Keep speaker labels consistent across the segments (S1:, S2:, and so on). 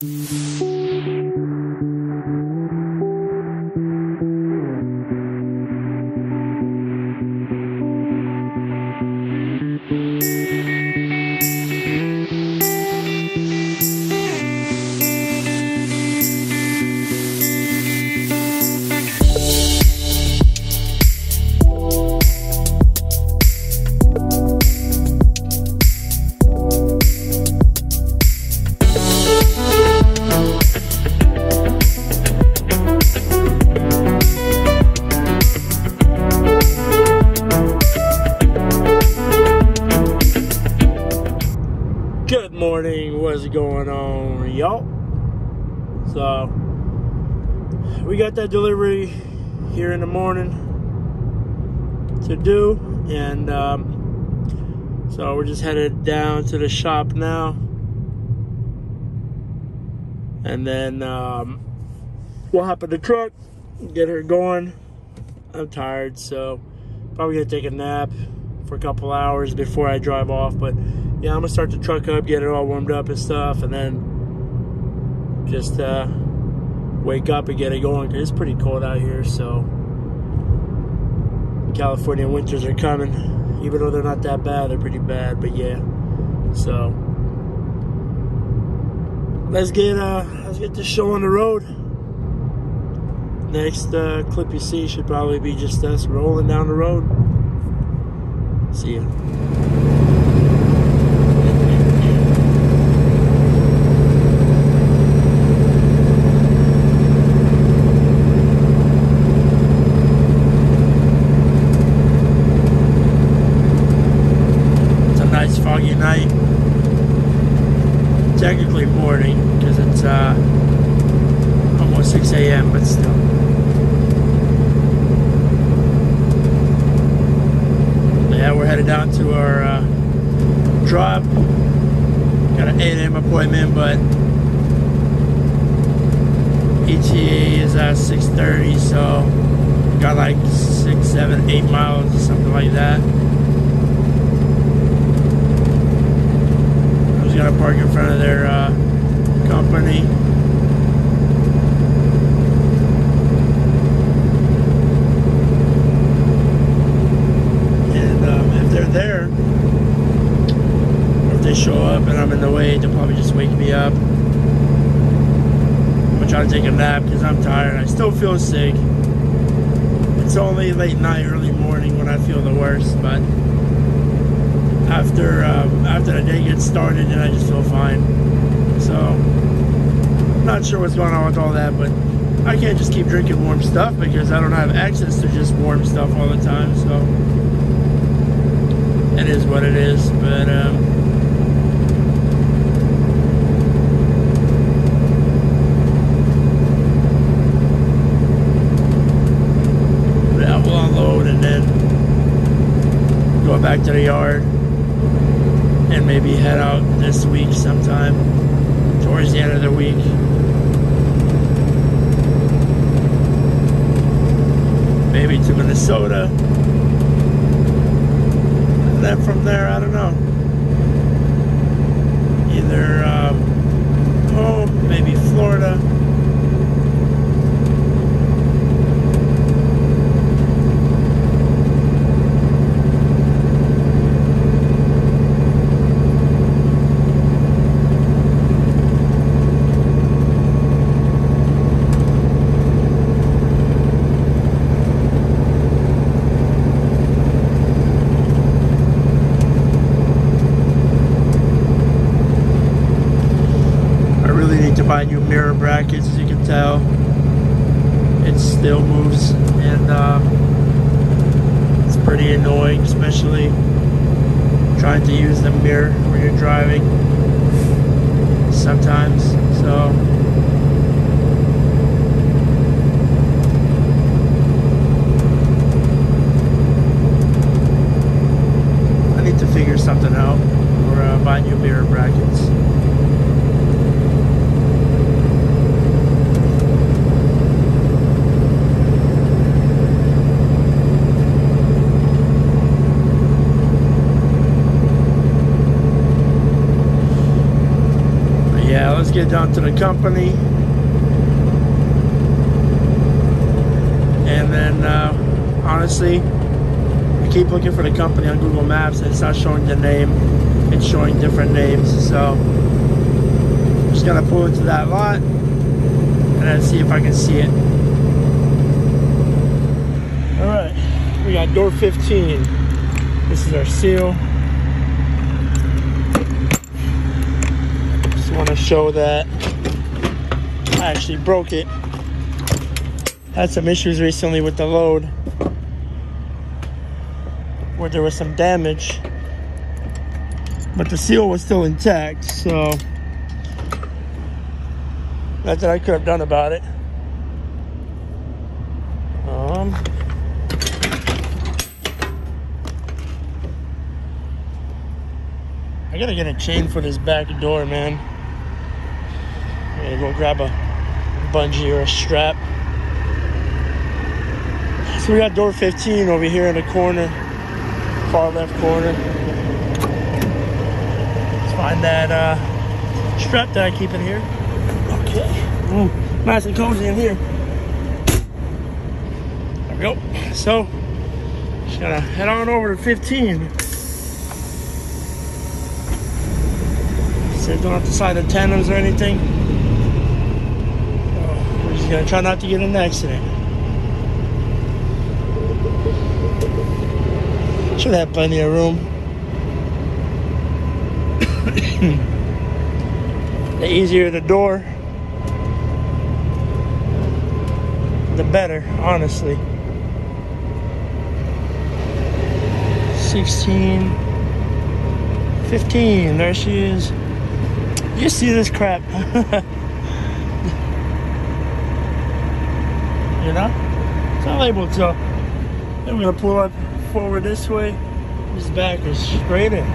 S1: Good morning, what's going on, y'all? So we got that delivery here in the morning to do, and so we're just headed down to the shop now, and then we'll hop in the truck, get her going. I'm tired, so probably gonna take a nap for a couple hours before I drive off, but yeah, I'm gonna start the truck up, get it all warmed up and stuff, and then just wake up and get it going, because it's pretty cold out here. So California winters are coming, even though they're not that bad. They're pretty bad, but yeah. So let's get this show on the road. Next clip you see should probably be just us rolling down the road. See ya. Foggy night, technically morning because it's almost 6 a.m. but still. Yeah, we're headed down to our drop. Got an 8 a.m. appointment, but ETA is at 6:30, so got like 6, 7, 8 miles or something like that. Gonna park in front of their company. And if they're there, or if they show up and I'm in the way, they'll probably just wake me up. I'm gonna try to take a nap because I'm tired. I still feel sick. It's only late night, early morning when I feel the worst, but after the day gets started, and I just feel fine. So I'm not sure what's going on with all that, but I can't just keep drinking warm stuff because I don't have access to just warm stuff all the time. So it is what it is. But yeah, we'll unload and then go back to the yard. And maybe head out this week sometime, towards the end of the week. Maybe to Minnesota. And then from there, I don't know. Either home, maybe Florida. Buy new mirror brackets. As you can tell, it still moves, and it's pretty annoying, especially trying to use the mirror when you're driving sometimes. So I need to figure something out, or buy new mirror brackets. get down to the company. And then, honestly, I keep looking for the company on Google Maps and it's not showing the name. It's showing different names. So, I'm just gonna pull into that lot and then see if I can see it. Alright, we got door 15. This is our seal. Just want to show that I actually broke it. Had some issues recently with the load where there was some damage, but the seal was still intact, so nothing I could have done about it. I gotta get a chain for this back door, man. Yeah, go grab a bungee or a strap. So we got door 15 over here in the corner, far left corner. Let's find that strap that I keep in here. Okay. Nice and cozy in here. There we go. So, just gotta head on over to 15. So don't have to slide the tandems or anything. So we're just gonna try not to get in an accident. Should have plenty of room. The easier the door, the better, honestly. 16, 15, there she is. You see this crap. You know? So I'm able to. Then we're gonna pull up forward this way. This back is straight in.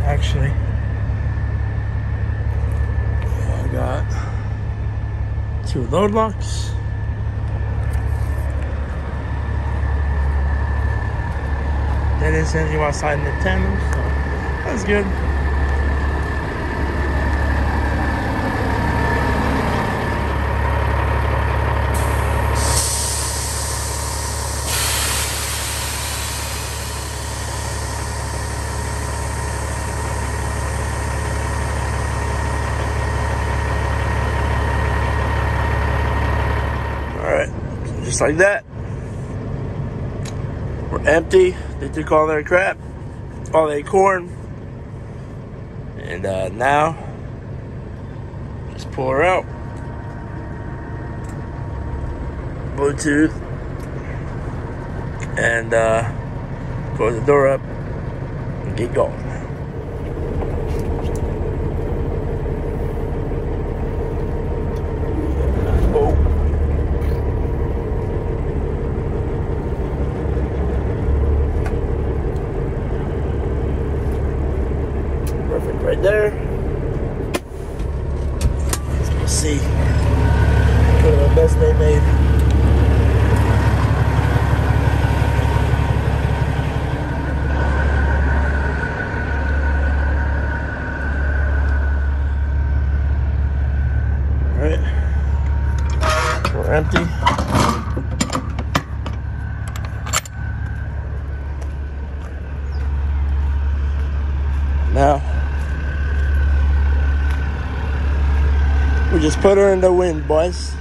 S1: Actually, I got 2 load locks. That is anything outside in the tandem, so that's good. Just like that. We're empty. They took all their crap, all their corn. And now, just pull her out. Bluetooth. And close the door up and get going. We'll see. Put the best they made. Alright. We're empty. Now, we just put her in the wind, boys.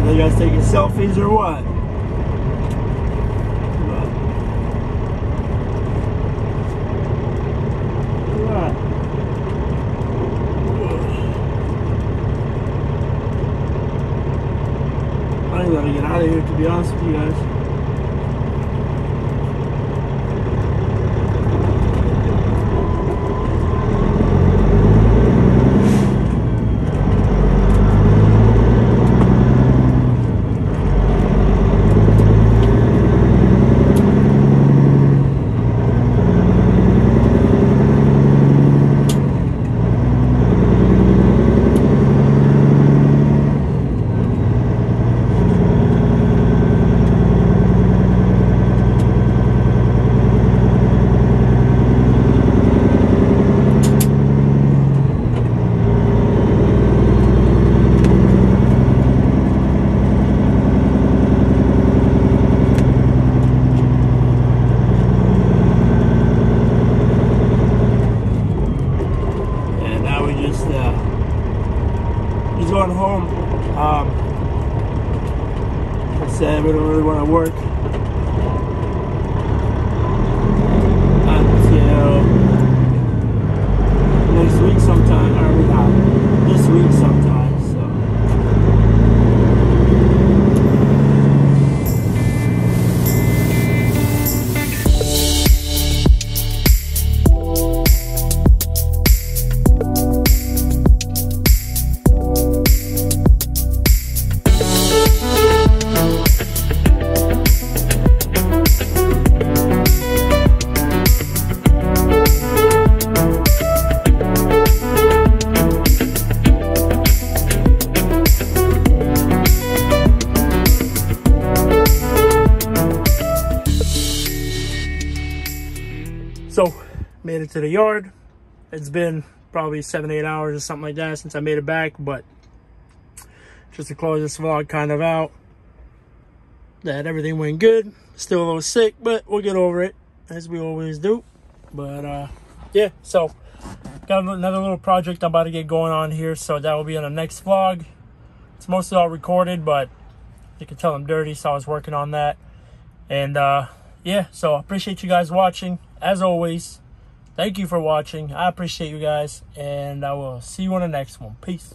S1: You guys taking selfies or what? I gotta get out of here, to be honest with you guys. He's going home. I said we don't really want to work until next week sometime, or not this week sometime. So made it to the yard. It's been probably 7-8 hours or something like that since I made it back, but just to close this vlog kind of out, that everything went good. Still a little sick, but we'll get over it as we always do. But yeah, so got another little project I'm about to get going on here, so that will be on the next vlog. It's mostly all recorded, but you can tell I'm dirty, so I was working on that. And yeah, so I appreciate you guys watching as always. Thank you for watching. I appreciate you guys, and I will see you on the next one. Peace.